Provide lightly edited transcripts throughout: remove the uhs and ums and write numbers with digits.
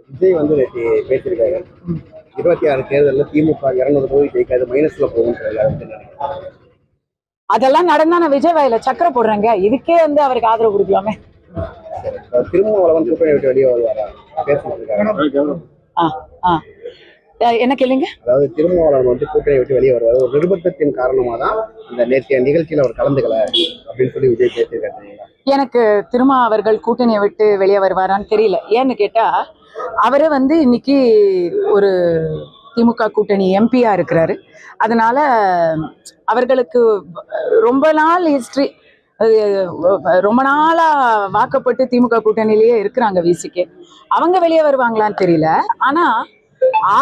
விஜய் வந்து பேசியிருக்காரு 26 தேர்தலில் திமுக 200 தொகுதி ஜெயிக்காது மைனஸ்ல போகும். அதெல்லாம் நடந்தா நான் விஜய் வாயில சக்கரை போடுறேங்க. இதுக்கே வந்து அவருக்கு ஆதரவு கொடுக்கலாமே. திருமாவளவன் கூட்டணி விட்டு வெளியே வருவாரா பேசிட்டு என்ன கேளுங்க. அதாவது திருமாவளவன் வந்து கூட்டணி விட்டு வெளியே வருவாரு. ஒரு நிர்பந்தத்தின் காரணமா தான் இந்த நேற்றைய நிகழ்ச்சியில் அவர் கலந்துக்கல அப்படின்னு சொல்லி விஜய் பேசியிருக்காரு. எனக்கு திருமா அவர்கள் கூட்டணியை விட்டு வெளியே வருவாரான்னு தெரியல. ஏன்னு கேட்டா அவரே வந்து இன்னைக்கு ஒரு திமுக கூட்டணி எம்பியா இருக்கிறாரு. அதனால அவர்களுக்கு ரொம்ப நாள் ஹிஸ்டரி, ரொம்ப நாளா வாக்கப்பட்டு திமுக கூட்டணியிலேயே இருக்கிறாங்க விசிகே. அவங்க வெளியே வருவாங்களான்னு தெரியல. ஆனா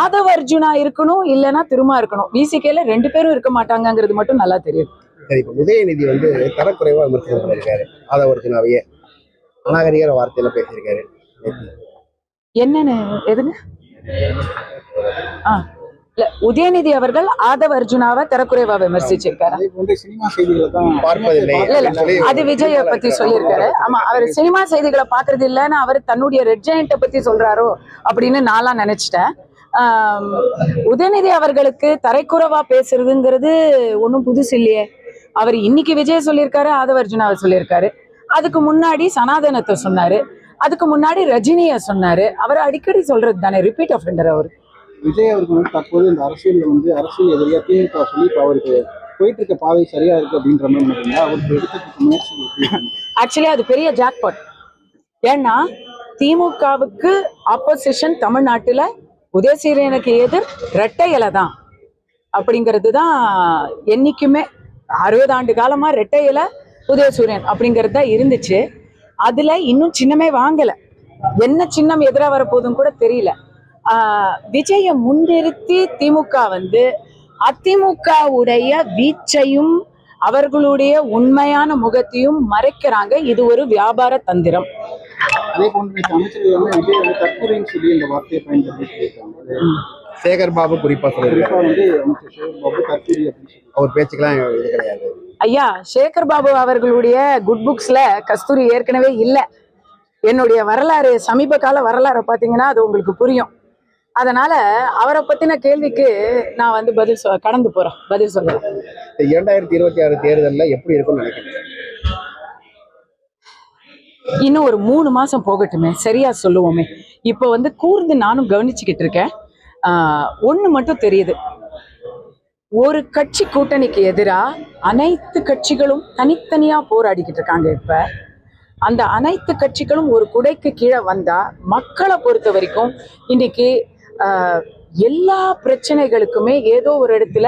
ஆதவ அர்ஜுனா இருக்கணும், இல்லைன்னா திருமா இருக்கணும். விசிகேல 2 பேரும் இருக்க மாட்டாங்கிறது மட்டும் நல்லா தெரியும். சரி, இப்ப உதயநிதி வந்து தரக்குறைவா விமர்சனம் பண்ணியிருக்காரு. ஆதவ அர்ஜுனாவையே அநாகரிக வார்த்தையில பேசியிருக்காரு. என்னன்னு எதுங்க? இல்ல, உதயநிதி அவர்கள் ஆதவ அர்ஜுனாவை தரக்குறைவா விமர்சிச்சிருக்காரு. அது விஜய பத்தி சொல்லியிருக்காரு. ஆமா, அவர் சினிமா செய்திகளை பாக்குறது இல்லைன்னு அவர் தன்னுடைய ரெட் ஜெயண்ட்டை பத்தி சொல்றாரோ அப்படின்னு நான்லாம் நினைச்சிட்டேன். உதயநிதி அவர்களுக்கு தரைக்குறைவா பேசுறதுங்கிறது ஒன்றும் புதுசு இல்லையே. அவர் இன்னைக்கு விஜய் சொல்லியிருக்காரு, ஆதவ அர்ஜுனாவை சொல்லியிருக்காரு. அதுக்கு முன்னாடி சனாதனத்தை சொன்னாரு, அதுக்கு முன்னாடி ரஜினியை சொன்னாரு. அவர் அடிக்கடி சொல்றது தானே, ரிப்பீட் அஃபெண்டர் அவர். விஜய் அவருக்கு வந்து தற்போது இந்த அரசியல் எதிரியா திமுக சொல்லி இப்போ அவருக்கு போயிட்டு இருக்க பாதை சரியா இருக்கு அப்படின்ற மாதிரி அவருக்கு எடுத்துக்க முயற்சி. ஆக்சுவலி அது பெரிய ஜாக்பாட். ஏன்னா திமுகவுக்கு ஆப்போசிஷன் தமிழ்நாட்டுல உதயசூரியனுக்கு எதிர் இரட்டை இலை தான் அப்படிங்கிறது தான். என்னைக்குமே 60 ஆண்டு காலமா இரட்டை இலை உதயசூரியன் அப்படிங்கிறது தான் இருந்துச்சு. அதுல இன்னும் சின்னமே வாங்கல. என்ன சின்னம் எதிராக வரப்போதும் கூட தெரியல. விஜய முன்னிறுத்தி திமுக வந்து அதிமுக உடைய வீச்சையும் அவர்களுடைய உண்மையான முகத்தையும் மறைக்கிறாங்க. இது ஒரு வியாபார தந்திரம். அதே போன்று அமைச்சர்கள் வந்து விஜய் வந்து தற்கொலைன்னு சொல்லி இந்த வார்த்தையை பயன்படுத்தி சேகர் பாபு குறிப்பா வந்து பாபு தற்கொலை அவர் பேச்சுக்கெல்லாம் இது கிடையாது. ஐயா, சேகர் பாபு அவர்களுடைய குட் புக்ஸ்ல கஸ்தூரி ஏற்கனவே இல்லை. என்னுடைய வரலாறு, சமீப கால வரலாறை பார்த்தீங்கன்னா அது உங்களுக்கு புரியும். அதனால அவரை பத்தின கேள்விக்கு நான் வந்து கடந்து போறேன், பதில் சொல்றேன். 2026 தேர்தலில் எப்படி இருக்கும்னு நினைக்கிறேன்? இன்னும் ஒரு 3 மாசம் போகட்டுமே, சரியா சொல்லுவோமே. இப்போ வந்து கூர்ந்து நானும் கவனிச்சுக்கிட்டு இருக்கேன். ஒண்ணு மட்டும் தெரியுது, ஒரு கட்சி கூட்டணிக்கு எதிராக அனைத்து கட்சிகளும் தனித்தனியா போராடிக்கிட்டு இருக்காங்க. இப்ப அந்த அனைத்து கட்சிகளும் ஒரு குடைக்கு கீழே வந்தா மக்களை பொறுத்த வரைக்கும் இன்னைக்கு எல்லா பிரச்சனைகளுக்குமே ஏதோ ஒரு இடத்துல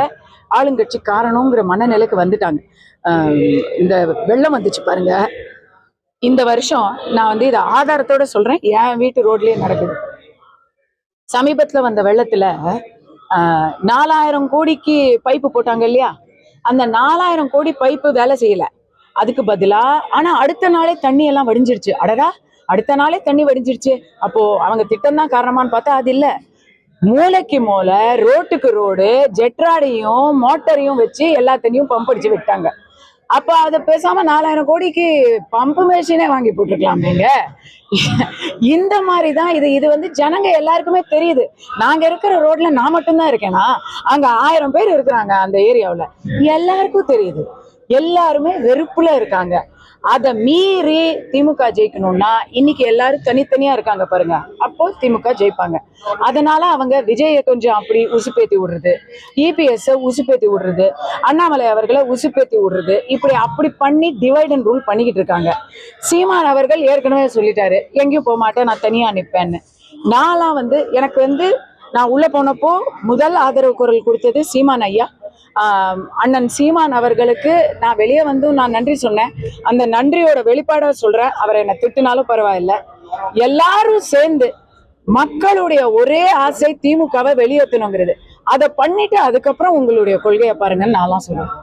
ஆளுங்கட்சி காரணங்கிற மனநிலைக்கு வந்துட்டாங்க. இந்த வெள்ளம் வந்துச்சு பாருங்க, இந்த வருஷம் நான் வந்து இதை ஆதாரத்தோட சொல்றேன். என் வீட்டு ரோட்லயே நடக்குது. சமீபத்துல வந்த வெள்ளத்துல 4000 கோடிக்கு பைப்பு போட்டாங்க இல்லையா? அந்த 4000 கோடி பைப்பு வேலை செய்யல. அதுக்கு பதிலா ஆனா அடுத்த நாளே தண்ணி எல்லாம் வடிஞ்சிருச்சு. அடடா, அடுத்த நாளே தண்ணி வடிஞ்சிருச்சு. அப்போ அவங்க திட்டம் தான் காரணமான்னு பார்த்தா அது இல்ல. மூளைக்கு மூளை, ரோட்டுக்கு ரோடு, ஜெட்ராடையும் மோட்டரையும் வச்சு எல்லா தண்ணியும் பம்ப் அடிச்சு விட்டாங்க. அப்ப அதை பேசாம 4000 கோடிக்கு பம்பு மிஷினே வாங்கி போட்டுருக்கலாமேங்க. இந்த மாதிரிதான் இது வந்து ஜனங்க எல்லாருக்குமே தெரியுது. நாங்க இருக்கிற ரோட்ல நான் மட்டும்தான் இருக்கேனா? அங்க 1000 பேர் இருக்கிறாங்க அந்த ஏரியாவுல. எல்லாருக்கும் தெரியுது. எல்லாருமே வெறுப்புல இருக்காங்க. அதை மீறி திமுக ஜெயிக்கணும்னா இன்னைக்கு எல்லாரும் தனித்தனியா இருக்காங்க பாருங்க, அப்போ திமுக ஜெயிப்பாங்க. அதனால அவங்க விஜயை கொஞ்சம் அப்படி உசுப்பேத்தி விடுறது, இபிஎஸ் உசுப்பேத்தி விடுறது, அண்ணாமலை அவர்களை உசுப்பேத்தி விடுறது, இப்படி அப்படி பண்ணி டிவைட் அண்ட் ரூல் பண்ணிக்கிட்டு இருக்காங்க. சீமான் அவர்கள் ஏற்கனவே சொல்லிட்டாரு, எங்கேயும் போக மாட்டேன், நான் தனியா நிற்பேன்னு. நான்லாம் வந்து எனக்கு வந்து நான் உள்ள போனப்போ முதல் ஆதரவு குரல் கொடுத்தது சீமான் ஐயா. அண்ணன் சீமான் அவர்களுக்கு நான் வெளியே வந்து நான் நன்றி சொன்னேன். அந்த நன்றியோட வெளிப்பாட சொல்றேன். அவரை என்ன திட்டுனாலும் பரவாயில்ல. எல்லாரும் சேர்ந்து மக்களுடைய ஒரே ஆசை திமுகவை வெளியேற்றணுங்கிறது. அதை பண்ணிட்டு அதுக்கப்புறம் உங்களுடைய கொள்கையை பாருங்கன்னு நான்லாம் சொல்றேன்.